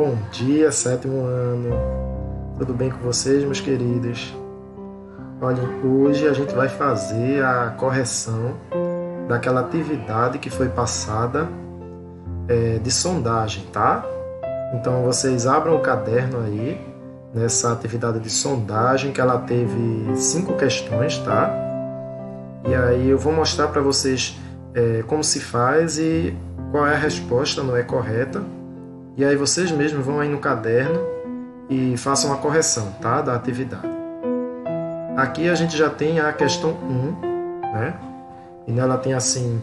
Bom dia, sétimo ano. Tudo bem com vocês, meus queridos? Olhem, hoje a gente vai fazer a correção daquela atividade que foi passada de sondagem, tá? Então vocês abram o caderno aí, nessa atividade de sondagem, que ela teve 5 questões, tá? E aí eu vou mostrar para vocês como se faz e qual é a resposta, não é correta. E aí vocês mesmos vão aí no caderno e façam a correção, tá? Da atividade. Aqui a gente já tem a questão 1, né? E nela tem assim: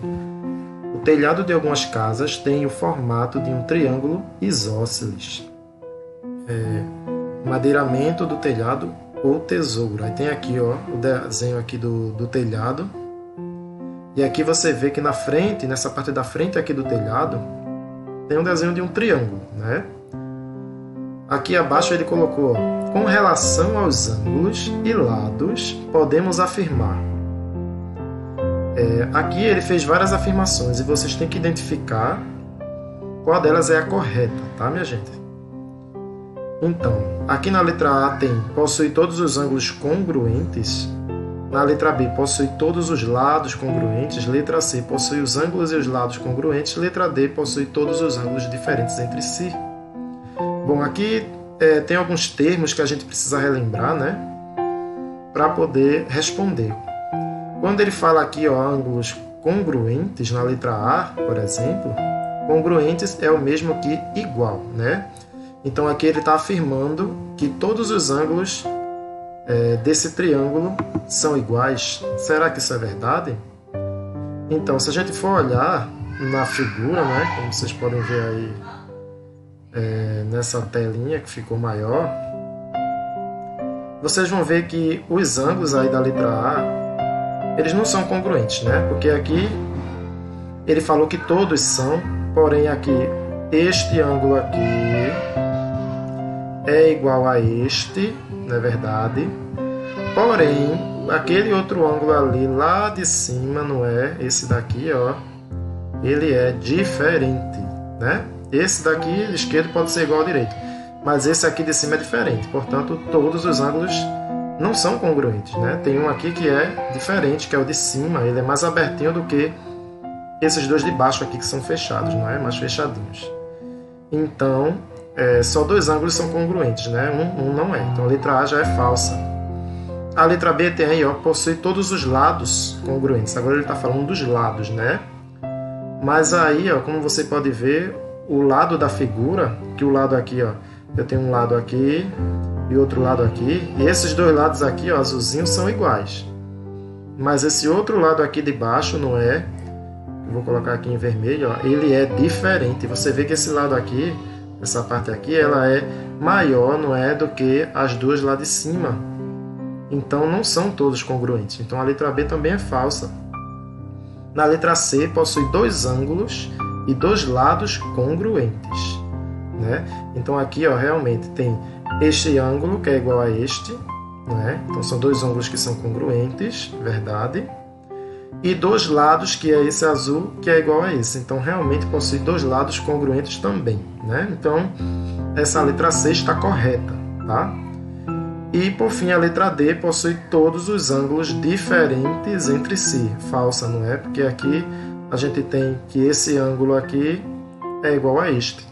o telhado de algumas casas tem o formato de um triângulo isósceles. Madeiramento do telhado ou tesouro. Aí tem aqui, ó, o desenho aqui do telhado. E aqui você vê que na frente, nessa parte da frente aqui do telhado, tem um desenho de um triângulo, né? Aqui abaixo ele colocou, ó, com relação aos ângulos e lados, podemos afirmar. Aqui ele fez várias afirmações e vocês têm que identificar qual delas é a correta, tá, minha gente? Então, aqui na letra A tem possui todos os ângulos congruentes. Na letra B, possui todos os lados congruentes. Letra C, possui os ângulos e os lados congruentes. Letra D, possui todos os ângulos diferentes entre si. Bom, aqui tem alguns termos que a gente precisa relembrar, né? Para poder responder. Quando ele fala aqui, ó, ângulos congruentes, na letra A, por exemplo, congruentes é o mesmo que igual, né? Então aqui ele está afirmando que todos os ângulos desse triângulo são iguais. Será que isso é verdade? Então, se a gente for olhar na figura, né, como vocês podem ver aí nessa telinha que ficou maior, vocês vão ver que os ângulos aí da letra A, eles não são congruentes, né? Porque aqui ele falou que todos são, porém aqui este ângulo aqui é igual a este, não é verdade? Porém, aquele outro ângulo ali, lá de cima, não é? Esse daqui, ó, ele é diferente, né? Esse daqui, esquerdo, pode ser igual ao direito, mas esse aqui de cima é diferente. Portanto, todos os ângulos não são congruentes, né? Tem um aqui que é diferente, que é o de cima. Ele é mais abertinho do que esses dois de baixo aqui, que são fechados, não é? Mais fechadinhos. Então, só dois ângulos são congruentes, né? Um não é. Então a letra A já é falsa. A letra B tem aí, ó, possui todos os lados congruentes. Agora ele está falando dos lados, né? Mas aí, ó, como você pode ver, o lado da figura, que o lado aqui, ó, eu tenho um lado aqui e outro lado aqui, e esses dois lados aqui, ó, azulzinhos, são iguais. Mas esse outro lado aqui de baixo não é. Eu vou colocar aqui em vermelho, ó, ele é diferente. Você vê que esse lado aqui, essa parte aqui, ela é maior, não é, do que as duas lá de cima. Então não são todos congruentes. Então a letra B também é falsa. Na letra C, possui dois ângulos e dois lados congruentes, né? Então aqui, ó, realmente tem este ângulo que é igual a este, né? Então são dois ângulos que são congruentes, verdade? E dois lados, que é esse azul, que é igual a esse. Então realmente possui dois lados congruentes também, né? Então essa letra C está correta, tá? E por fim a letra D possui todos os ângulos diferentes entre si. Falsa, não é? Porque aqui a gente tem que esse ângulo aqui é igual a este.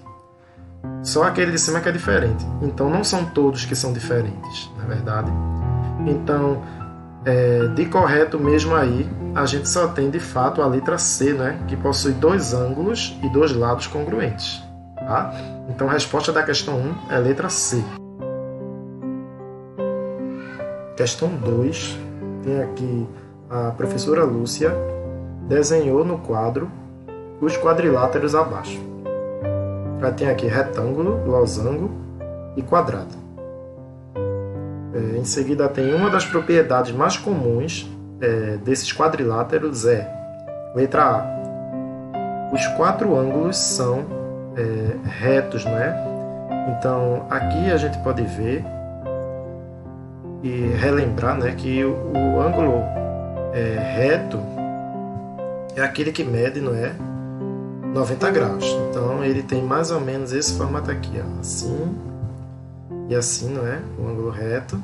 Só aquele de cima que é diferente. Então não são todos que são diferentes, não é verdade? Então, de correto mesmo aí, a gente só tem de fato a letra C, né? Que possui dois ângulos e dois lados congruentes, tá? Então a resposta da questão 1 é a letra C. Questão 2, tem aqui a professora Lúcia desenhou no quadro os quadriláteros abaixo. Ela tem aqui retângulo, losango e quadrado. Em seguida tem uma das propriedades mais comuns desses quadriláteros letra A. Os quatro ângulos são retos, não é? Então aqui a gente pode ver e relembrar, né, que o ângulo reto é aquele que mede, não é, 90 graus. Então ele tem mais ou menos esse formato aqui, ó, assim e assim, não é? O ângulo reto.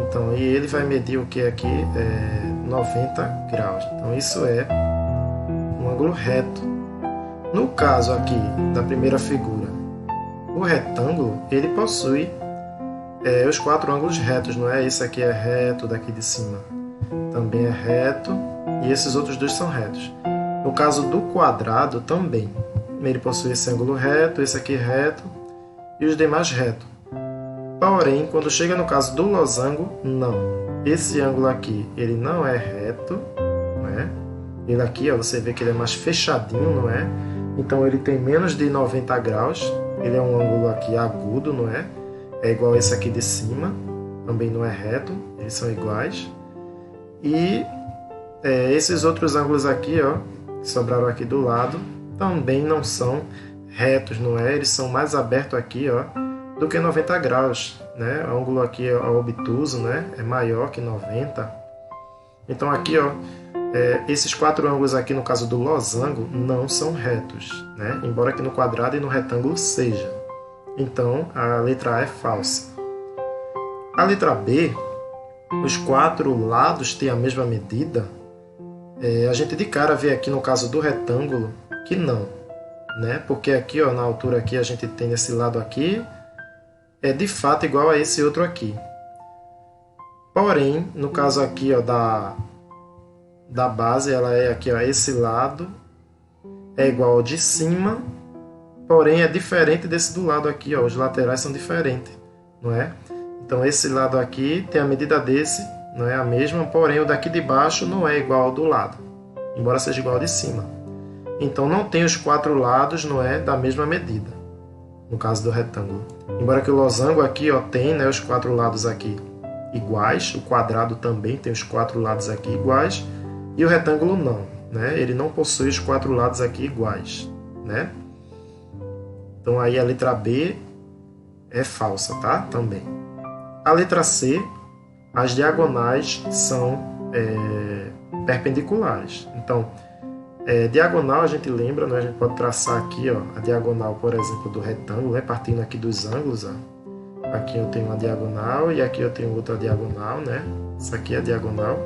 Então, e ele vai medir o que aqui? 90 graus. Então isso é um ângulo reto. No caso aqui da primeira figura, o retângulo, ele possui os 4 ângulos retos, não é? Esse aqui é reto, daqui de cima também é reto, e esses outros dois são retos. No caso do quadrado também, ele possui esse ângulo reto, esse aqui reto, e os demais reto. Porém, quando chega no caso do losango, não. Esse ângulo aqui, ele não é reto, não é? Ele aqui, ó, você vê que ele é mais fechadinho, não é? Então ele tem menos de 90 graus, ele é um ângulo aqui agudo, não é? É igual esse aqui de cima, também não é reto, eles são iguais. E esses outros ângulos aqui, ó, que sobraram aqui do lado, também não são retos, não é? Eles são mais abertos aqui, ó, do que 90 graus, né? O ângulo aqui é obtuso, né? É maior que 90. Então aqui, ó, esses 4 ângulos aqui, no caso do losango, não são retos, né? Embora aqui no quadrado e no retângulo seja. Então a letra A é falsa. A letra B, os 4 lados têm a mesma medida. A gente de cara vê aqui no caso do retângulo que não, né? Porque aqui, ó, na altura aqui a gente tem esse lado aqui, é de fato igual a esse outro aqui. Porém, no caso aqui, ó, da base, ela é aqui, ó, esse lado é igual ao de cima, porém é diferente desse do lado aqui, ó, os laterais são diferentes, não é? Então esse lado aqui tem a medida desse, não é a mesma, porém o daqui de baixo não é igual ao do lado, embora seja igual ao de cima. Então não tem os 4 lados, não é, da mesma medida, no caso do retângulo. Embora que o losango aqui, ó, tem, né, os 4 lados aqui iguais, o quadrado também tem os 4 lados aqui iguais, e o retângulo não, né? Ele não possui os 4 lados aqui iguais, né? Então aí a letra B é falsa, tá? Também. A letra C, as diagonais são perpendiculares. Então, diagonal a gente lembra, né? A gente pode traçar aqui, ó, a diagonal, por exemplo, do retângulo, né? Partindo aqui dos ângulos, ó. Aqui eu tenho uma diagonal e aqui eu tenho outra diagonal, né? Essa aqui é a diagonal.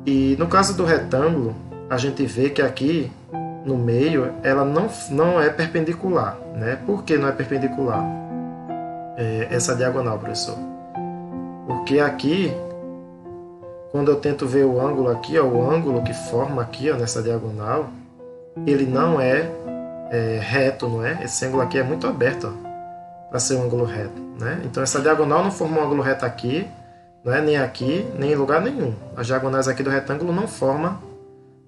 E no caso do retângulo, a gente vê que aqui no meio ela não é perpendicular, né? Por que não é perpendicular essa diagonal, professor? Porque aqui, quando eu tento ver o ângulo aqui, ó, o ângulo que forma aqui, ó, nessa diagonal, ele não é reto, não é? Esse ângulo aqui é muito aberto, para ser um ângulo reto, né? Então essa diagonal não forma um ângulo reto aqui, não é? Nem aqui, nem em lugar nenhum. As diagonais aqui do retângulo não formam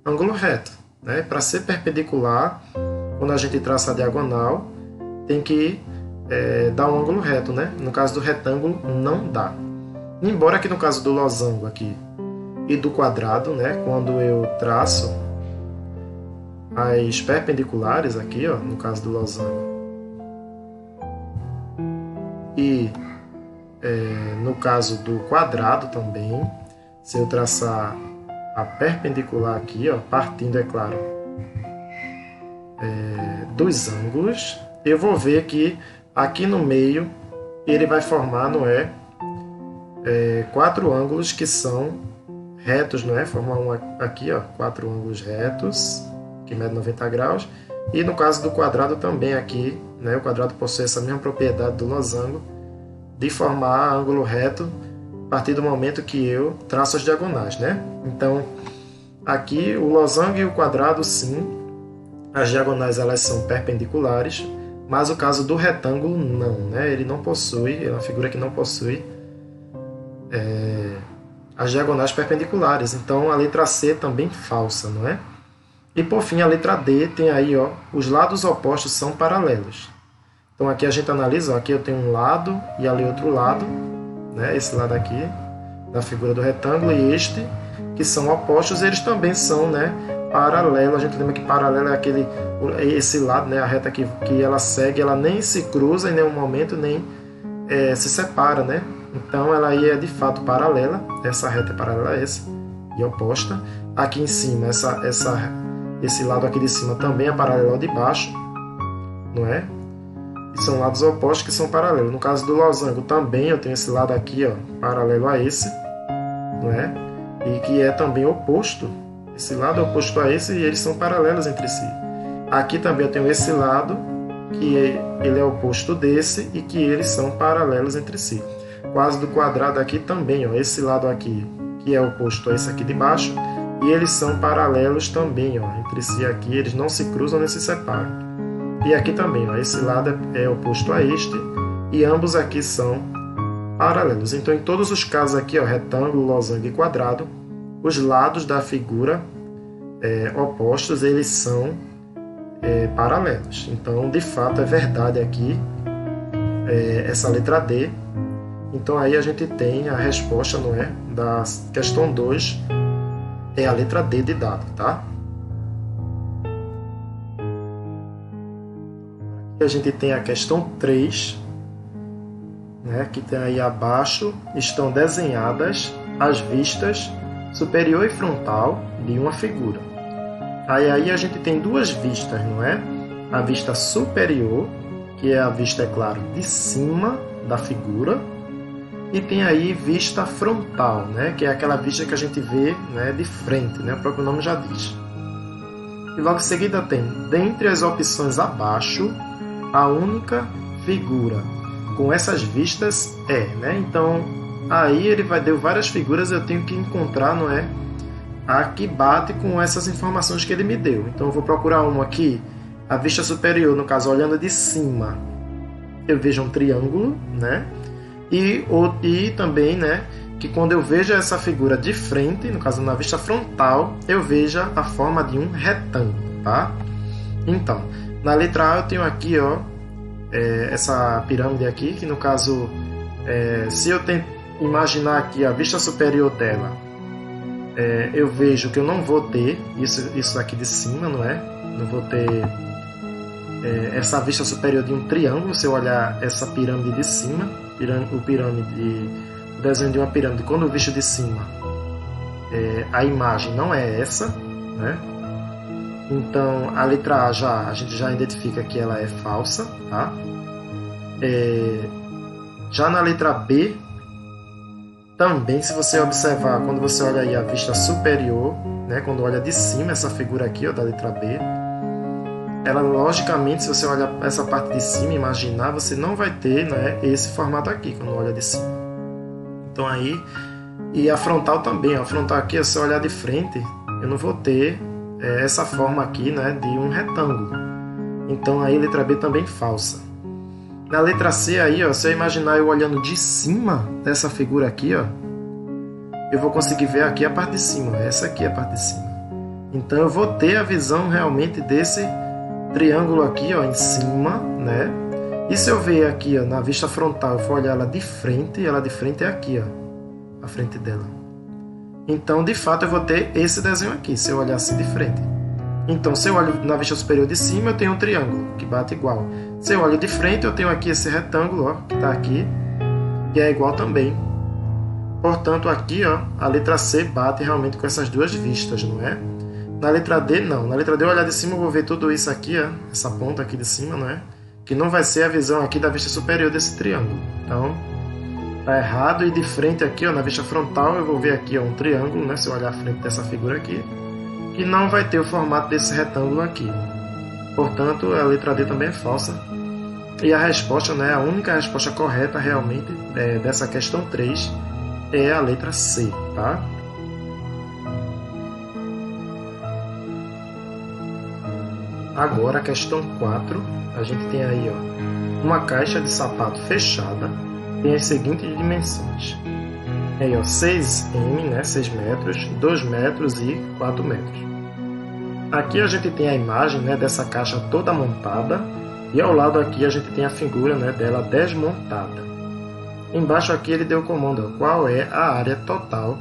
ângulo reto, né? Para ser perpendicular, quando a gente traça a diagonal, tem que dar um ângulo reto, né? No caso do retângulo, não dá. Embora que no caso do losango aqui e do quadrado, né? Quando eu traço as perpendiculares aqui, ó, no caso do losango, e no caso do quadrado também, se eu traçar a perpendicular aqui, ó, partindo, é claro, dos ângulos, eu vou ver que aqui no meio ele vai formar, não é, 4 ângulos que são retos, não é? Formar aqui, ó, 4 ângulos retos que medem 90 graus. E no caso do quadrado também aqui, né, o quadrado possui essa mesma propriedade do losango de formar ângulo reto a partir do momento que eu traço as diagonais, né? Então, aqui o losango e o quadrado, sim, as diagonais elas são perpendiculares, mas o caso do retângulo não, né? Ele não possui, é uma figura que não possui as diagonais perpendiculares. Então, a letra C também falsa, não é? E por fim, a letra D tem aí, ó, os lados opostos são paralelos. Então aqui a gente analisa, ó, aqui eu tenho um lado e ali outro lado, né? Esse lado aqui da figura do retângulo e este, que são opostos, eles também são, né, paralelos. A gente lembra que paralelo é esse lado, né, a reta que ela segue, ela nem se cruza em nenhum momento, nem se separa, né? Então ela aí é de fato paralela, essa reta é paralela a essa e oposta. Aqui em cima, esse lado aqui de cima também é paralelo ao de baixo, não é? E são lados opostos que são paralelos. No caso do losango também eu tenho esse lado aqui, ó, paralelo a esse, não é? E que é também oposto. Esse lado é oposto a esse e eles são paralelos entre si. Aqui também eu tenho esse lado, que ele é oposto desse e que eles são paralelos entre si. O asa do quadrado aqui também, ó, esse lado aqui, que é oposto a esse aqui de baixo, e eles são paralelos também, ó, entre si aqui, eles não se cruzam nem se separam. E aqui também, ó, esse lado é oposto a este, e ambos aqui são paralelos. Então, em todos os casos aqui, ó, retângulo, losango e quadrado, os lados da figura opostos, eles são paralelos. Então, de fato, é verdade aqui essa letra D. Então, aí a gente tem a resposta, não é? Da questão 2, é a letra D de dado, tá? Aqui a gente tem a questão 3, né? Que tem aí abaixo, estão desenhadas as vistas superior e frontal de uma figura. Aí a gente tem duas vistas, não é? A vista superior, que é a vista, é claro, de cima da figura, e tem aí vista frontal, né? Que é aquela vista que a gente vê, né, de frente, né? O próprio nome já diz. E logo em seguida tem, dentre as opções abaixo, a única figura com essas vistas né? Então, aí ele deu várias figuras, eu tenho que encontrar, não é? A que bate com essas informações que ele me deu. Então, eu vou procurar uma aqui, a vista superior, no caso, olhando de cima, eu vejo um triângulo, né? E também, né, que quando eu vejo essa figura de frente, no caso na vista frontal, eu veja a forma de um retângulo, tá? Então, na letra A eu tenho aqui, ó, essa pirâmide aqui, que no caso, se eu imaginar aqui a vista superior dela, eu vejo que eu não vou ter isso aqui de cima, não é? Não vou ter essa vista superior de um triângulo, se eu olhar essa pirâmide de cima, o desenho de uma pirâmide, quando eu visto de cima, a imagem não é essa, né? Então, a letra A a gente já identifica que ela é falsa, tá? Já na letra B, também, se você observar, quando você olha aí a vista superior, né, quando olha de cima essa figura aqui, ó, da letra B, ela, logicamente, se você olhar essa parte de cima, imaginar, você não vai ter, né, esse formato aqui, quando olha de cima. Então, aí... E a frontal também, ó, a frontal aqui, se eu olhar de frente, eu não vou ter essa forma aqui, né, de um retângulo. Então, aí, letra B também falsa. Na letra C, aí, ó, se eu imaginar eu olhando de cima dessa figura aqui, ó, eu vou conseguir ver aqui a parte de cima. Essa aqui é a parte de cima. Então, eu vou ter a visão realmente desse triângulo aqui, ó, em cima, né? E se eu ver aqui, ó, na vista frontal, eu for olhar ela de frente é aqui, ó, a frente dela. Então, de fato, eu vou ter esse desenho aqui, se eu olhar assim de frente. Então, se eu olho na vista superior de cima, eu tenho um triângulo, que bate igual. Se eu olho de frente, eu tenho aqui esse retângulo, ó, que está aqui, que é igual também. Portanto, aqui, ó, a letra C bate realmente com essas duas vistas, não é? Na letra D, não. Na letra D, eu olhar de cima, eu vou ver tudo isso aqui, ó, essa ponta aqui de cima, não é? Que não vai ser a visão aqui da vista superior desse triângulo. Então, tá errado. E de frente aqui, ó, na vista frontal, eu vou ver aqui, ó, um triângulo, né? Se eu olhar a frente dessa figura aqui, que não vai ter o formato desse retângulo aqui. Portanto, a letra D também é falsa. E a resposta, né, a única resposta correta realmente dessa questão 3 é a letra C, tá? Agora, a questão 4, a gente tem aí, ó, uma caixa de sapato fechada, tem as seguintes dimensões. Aí, ó, 6m, né, 6 metros, 2 metros e 4 metros. Aqui a gente tem a imagem, né, dessa caixa toda montada, e ao lado aqui a gente tem a figura, né, dela desmontada. Embaixo aqui ele deu o comando, ó, qual é a área total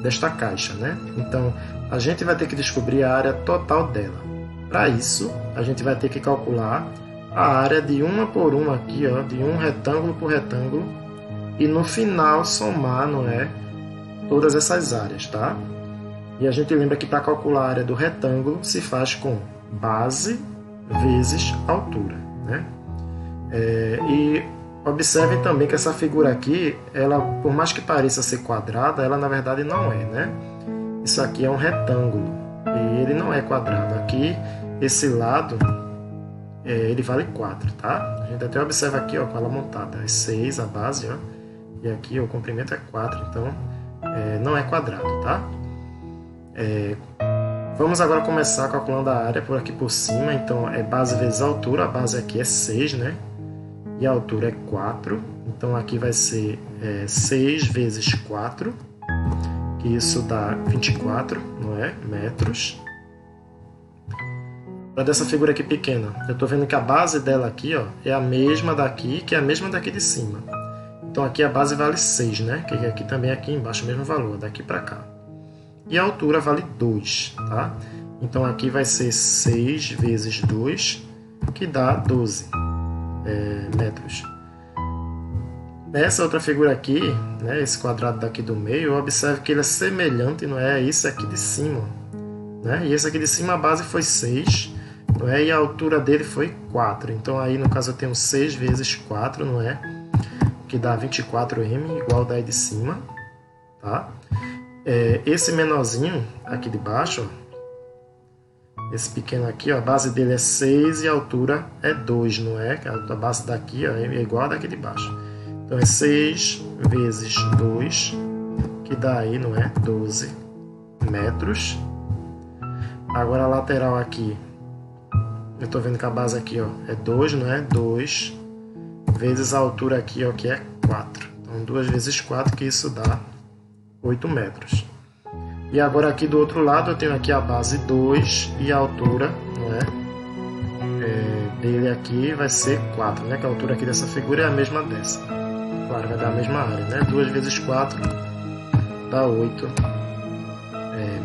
desta caixa, né? Então, a gente vai ter que descobrir a área total dela. Para isso, a gente vai ter que calcular a área de uma por uma aqui, ó, de um retângulo por retângulo, e no final somar, não é, todas essas áreas, tá? E a gente lembra que para calcular a área do retângulo se faz com base vezes altura, né? E observem também que essa figura aqui, ela, por mais que pareça ser quadrada, ela na verdade não é, né? Isso aqui é um retângulo e ele não é quadrado. Aqui, esse lado, ele vale 4, tá? A gente até observa aqui, ó, com ela montada, é 6 a base, ó, e aqui o comprimento é 4, então não é quadrado, tá? Vamos agora começar calculando a área por aqui por cima. Então é base vezes altura, a base aqui é 6, né? E a altura é 4, então aqui vai ser 6 vezes 4, que isso dá 24, não é? Metros. Para dessa figura aqui pequena, eu estou vendo que a base dela aqui, ó, é a mesma daqui, que é a mesma daqui de cima. Então aqui a base vale 6, né? Que aqui também, aqui embaixo, o mesmo valor, daqui para cá. E a altura vale 2, tá? Então aqui vai ser 6 vezes 2, que dá 12 metros. Nessa outra figura aqui, né, esse quadrado daqui do meio, observe que ele é semelhante, não é, a esse aqui de cima, né? E esse aqui de cima a base foi 6, não é? E a altura dele foi 4. Então aí no caso eu tenho 6 vezes 4, não é? Que dá 24m, igual daí de cima, tá? Esse menorzinho aqui de baixo, ó, esse pequeno aqui, ó, a base dele é 6 e a altura é 2, não é? A base daqui, ó, é igual a daqui de baixo. Então é 6 vezes 2, que dá aí, não é? 12 metros. Agora a lateral aqui, eu estou vendo que a base aqui, ó, é 2, não é? 2 vezes a altura aqui, ó, que é 4. Então 2 vezes 4, que isso dá 8 metros. E agora aqui do outro lado eu tenho aqui a base 2 e a altura, não é? Dele aqui vai ser 4, né? Que a altura aqui dessa figura é a mesma dessa. Claro, vai dar a mesma área, né? 2 vezes 4 dá 8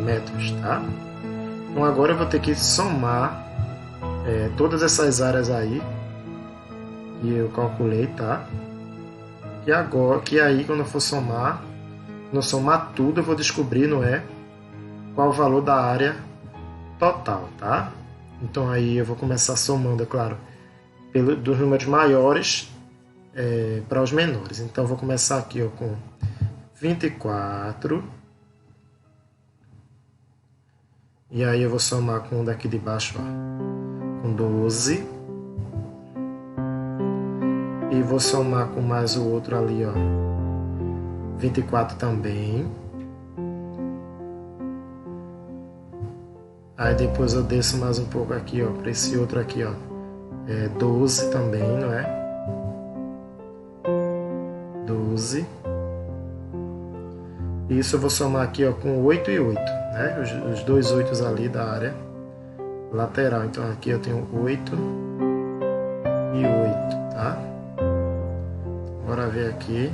metros, tá? Então agora eu vou ter que somar todas essas áreas aí que eu calculei, tá? Que aí quando eu for somar, quando eu somar tudo, eu vou descobrir, não é? Qual o valor da área total, tá? Então aí eu vou começar somando, é claro, dos números maiores para os menores. Então eu vou começar aqui, ó, com 24. E aí eu vou somar com o daqui de baixo, ó, com 12. E vou somar com mais o outro ali, ó, 24 também. Aí depois eu desço mais um pouco aqui, ó, para esse outro aqui, ó, 12 também, não é? 12. Isso eu vou somar aqui, ó, com 8 e 8, né? Os dois 8 ali da área lateral. Então aqui eu tenho 8 e 8, tá? Bora ver aqui.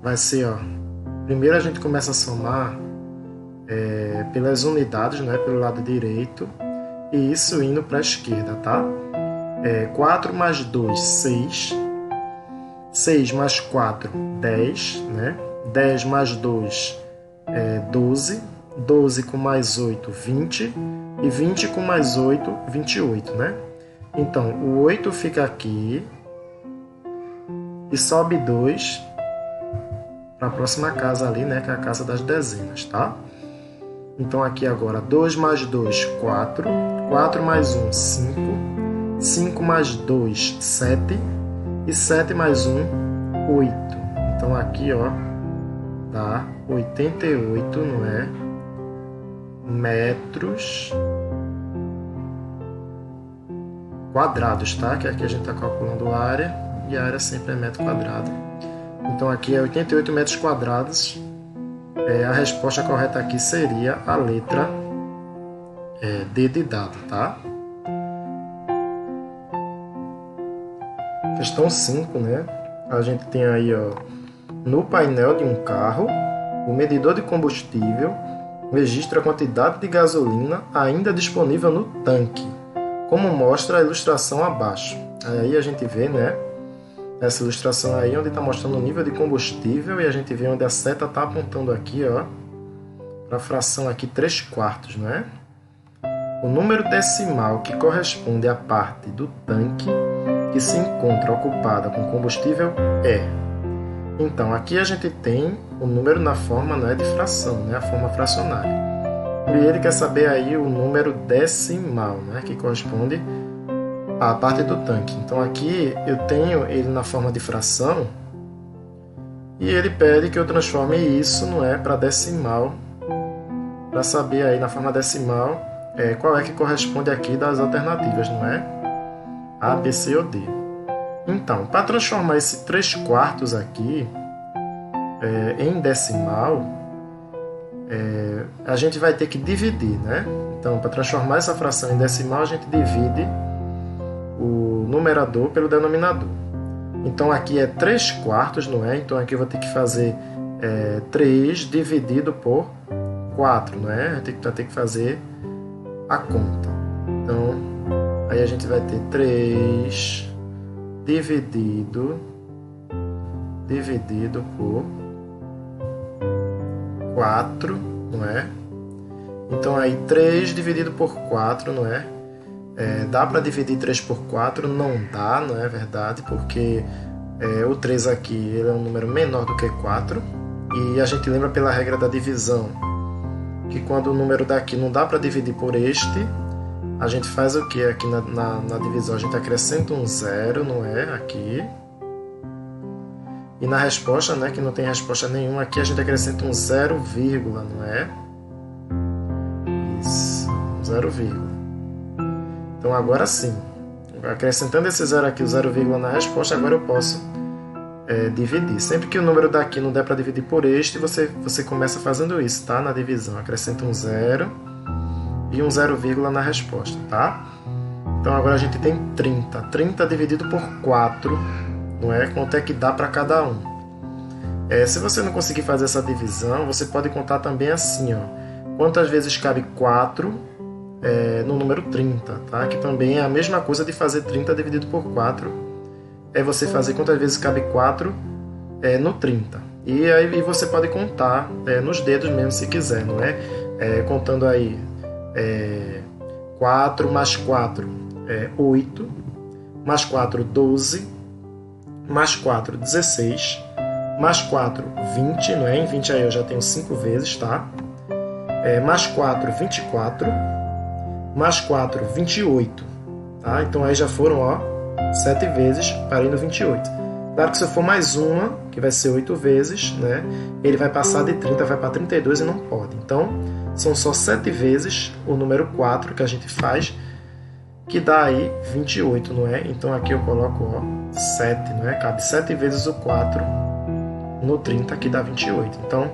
Vai ser, ó, primeiro a gente começa a somar pelas unidades, né, pelo lado direito, e isso indo para a esquerda, tá? 4 mais 2, 6. 6 mais 4, 10, né? 10 mais 2, 12. 12 com mais 8, 20. E 20 com mais 8, 28, né? Então, o 8 fica aqui e sobe 2 para a próxima casa ali, né? Que é a casa das dezenas, tá? Então aqui agora 2 mais 2, 4. 4 mais 1, 5. 5 mais 2, 7. E 7 mais 1, 8. Então aqui, ó, dá 88, não é? Metros quadrados, tá? Que aqui a gente está calculando a área e a área sempre é metro quadrado. Então aqui é 88 metros quadrados. A resposta correta aqui seria a letra D de dado, tá? Questão 5, né? A gente tem aí, ó, no painel de um carro, o medidor de combustível registra a quantidade de gasolina ainda disponível no tanque, como mostra a ilustração abaixo. Aí a gente vê, né? Essa ilustração aí, onde está mostrando o nível de combustível, e a gente vê onde a seta está apontando aqui, ó, para a fração aqui 3/4, não é? O número decimal que corresponde à parte do tanque que se encontra ocupada com combustível é. Então, aqui a gente tem o número na forma, não é, de fração, né? A forma fracionária. E ele quer saber aí o número decimal, né? Que corresponde à parte do tanque. Então, aqui eu tenho ele na forma de fração e ele pede que eu transforme isso, não é, para decimal, para saber aí na forma decimal qual é que corresponde aqui das alternativas, não é? A, B, C ou D. Então, para transformar esse 3/4 aqui em decimal, a gente vai ter que dividir, né? Então, para transformar essa fração em decimal, a gente divide o numerador pelo denominador. Então, aqui é 3/4, não é? Então, aqui eu vou ter que fazer 3 dividido por 4, não é? A gente vai ter que fazer a conta. Então, aí a gente vai ter 3 dividido por 4, não é? Então, aí 3 dividido por 4, não é? Dá para dividir 3 por 4? Não dá, não é verdade? Porque o 3 aqui ele é um número menor do que 4. E a gente lembra pela regra da divisão que quando o número daqui não dá para dividir por este, a gente faz o que aqui na divisão? A gente acrescenta um 0, não é? Aqui. E na resposta, né, que não tem resposta nenhuma, aqui a gente acrescenta um 0, não é? Isso, 0, Então agora sim, acrescentando esse 0 aqui, o 0, na resposta, agora eu posso dividir. Sempre que o número daqui não der para dividir por este, você começa fazendo isso, tá? Na divisão, acrescenta um 0 e um 0, na resposta, tá? Então agora a gente tem 30. 30 dividido por 4, não é? Quanto é que dá para cada um? Se você não conseguir fazer essa divisão, você pode contar também assim, ó. Quantas vezes cabe 4 no número 30, tá? Que também é a mesma coisa de fazer 30 dividido por 4. É você fazer quantas vezes cabe 4 no 30. E aí você pode contar nos dedos mesmo, se quiser, não é? Contando aí 4 mais 4 8, mais 4 12, mais 4 16, mais 4 20, não é? Em 20 aí eu já tenho 5 vezes, tá? Mais 4 24, mais 4 28, tá? Então aí já foram, ó, 7 vezes, parei no 28. Claro que se eu for mais uma, que vai ser 8 vezes, né? Ele vai passar de 30, vai para 32 e não pode. Então, são só 7 vezes o número 4 que a gente faz, que dá aí 28, não é? Então aqui eu coloco, ó, 7, não é? Cabe 7 vezes o 4 no 30, que dá 28. Então,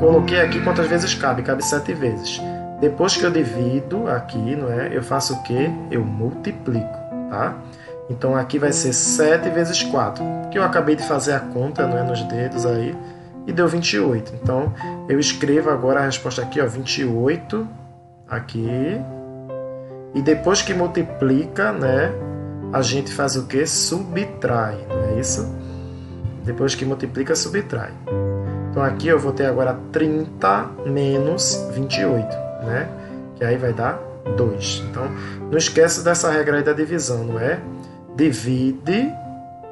coloquei aqui quantas vezes cabe? Cabe 7 vezes. Depois que eu divido aqui, não é? Eu faço o quê? Eu multiplico, tá? Então aqui vai ser 7 vezes 4, que eu acabei de fazer a conta, não é, nos dedos aí, e deu 28. Então eu escrevo agora a resposta aqui, ó, 28 aqui. E depois que multiplica, né, a gente faz o que? Subtrai, não é isso? Depois que multiplica, subtrai. Então aqui eu vou ter agora 30 menos 28, né? Que aí vai dar 2. Então não esquece dessa regra aí da divisão, não é? Divide,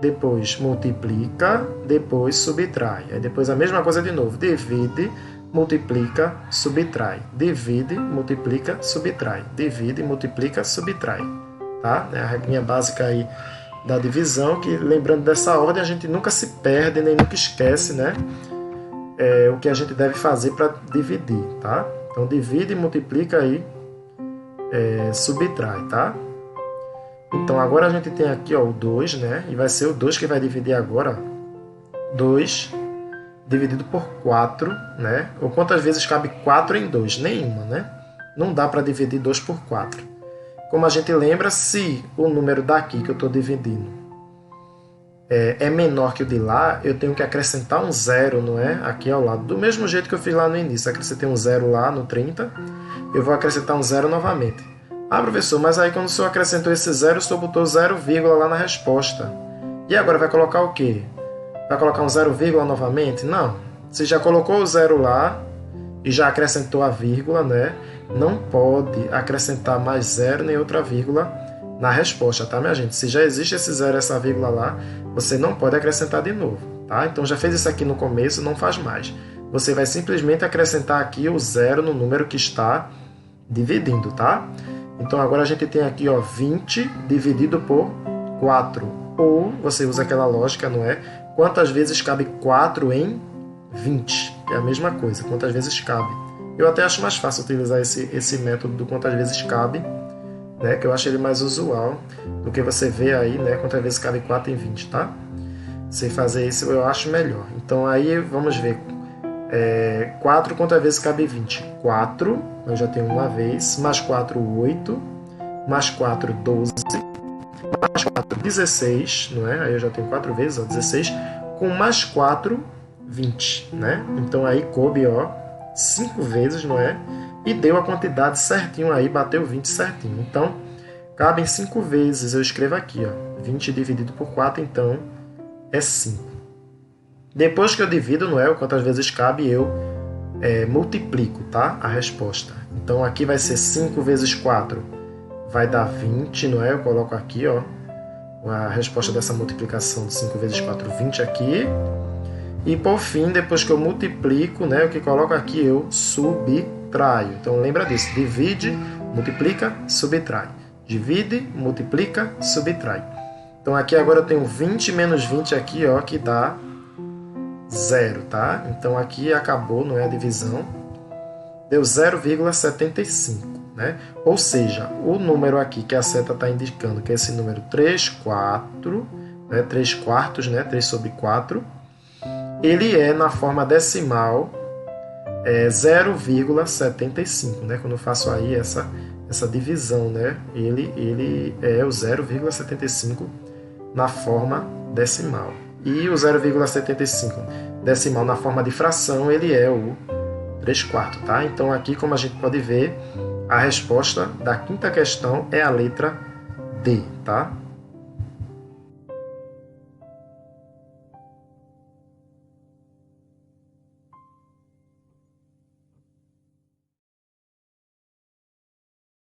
depois multiplica, depois subtrai. Aí depois a mesma coisa de novo. Divide, multiplica, subtrai. Divide, multiplica, subtrai. Divide, multiplica, subtrai. Tá? É a regrinha básica aí da divisão, que lembrando dessa ordem a gente nunca se perde, nem nunca esquece, né? O que a gente deve fazer para dividir, tá? Então divide, multiplica aí, subtrai, tá? Então, agora a gente tem aqui, ó, o 2, né? E vai ser o 2 que vai dividir agora. 2 dividido por 4, né? Ou quantas vezes cabe 4 em 2? Nenhuma, né? Não dá para dividir 2 por 4. Como a gente lembra, se o número daqui que eu estou dividindo é menor que o de lá, eu tenho que acrescentar um 0, não é? Aqui ao lado. Do mesmo jeito que eu fiz lá no início. Acrescentei um 0 lá no 30. Eu vou acrescentar um 0 novamente. Ah, professor, mas aí quando o senhor acrescentou esse 0, o senhor botou 0, lá na resposta. E agora vai colocar o quê? Vai colocar um 0, novamente? Não. Você já colocou o 0 lá e já acrescentou a vírgula, né? Não pode acrescentar mais zero nem outra vírgula na resposta, tá, minha gente? Se já existe esse zero, essa vírgula lá, você não pode acrescentar de novo, tá? Então já fez isso aqui no começo, não faz mais. Você vai simplesmente acrescentar aqui o zero no número que está dividindo, tá? Então agora a gente tem aqui, ó, 20 dividido por 4. Ou você usa aquela lógica, não é? Quantas vezes cabe 4 em 20? É a mesma coisa, quantas vezes cabe. Eu até acho mais fácil utilizar esse método do quantas vezes cabe, né? Que eu acho ele mais usual do que você ver aí, né? Quantas vezes cabe 4 em 20, tá? Você fazer isso eu acho melhor. Então aí vamos ver. 4 quantas vezes cabe 20? 4, eu já tenho uma vez, mais 4, 8, mais 4, 12, mais 4, 16, não é? Aí eu já tenho 4 vezes, ó, 16, com mais 4, 20, né? Então aí coube, ó, 5 vezes, não é? E deu a quantidade certinho aí, bateu 20 certinho. Então, cabem 5 vezes, eu escrevo aqui, ó, 20 dividido por 4, então é 5. Depois que eu divido, não é? Quantas vezes cabe, eu multiplico, tá? A resposta. Então aqui vai ser 5 vezes 4, vai dar 20, não é? Eu coloco aqui, ó, a resposta dessa multiplicação de 5 vezes 4, 20 aqui. E por fim, depois que eu multiplico, né, o que coloco aqui, eu subtraio. Então lembra disso, divide, multiplica, subtrai. Divide, multiplica, subtrai. Então aqui agora eu tenho 20 menos 20 aqui, ó, que dá 0, tá? Então aqui acabou, não é a divisão. Deu 0,75, né? Ou seja, o número aqui que a seta está indicando, que é esse número 3 quartos, né? 3 quartos, né? 3 sobre 4, ele é na forma decimal 0,75, né? Quando eu faço aí essa divisão, né? Ele é o 0,75 na forma decimal. E o 0,75 decimal na forma de fração, ele é o 3 quartos, tá? Então aqui, como a gente pode ver, a resposta da quinta questão é a letra D, tá?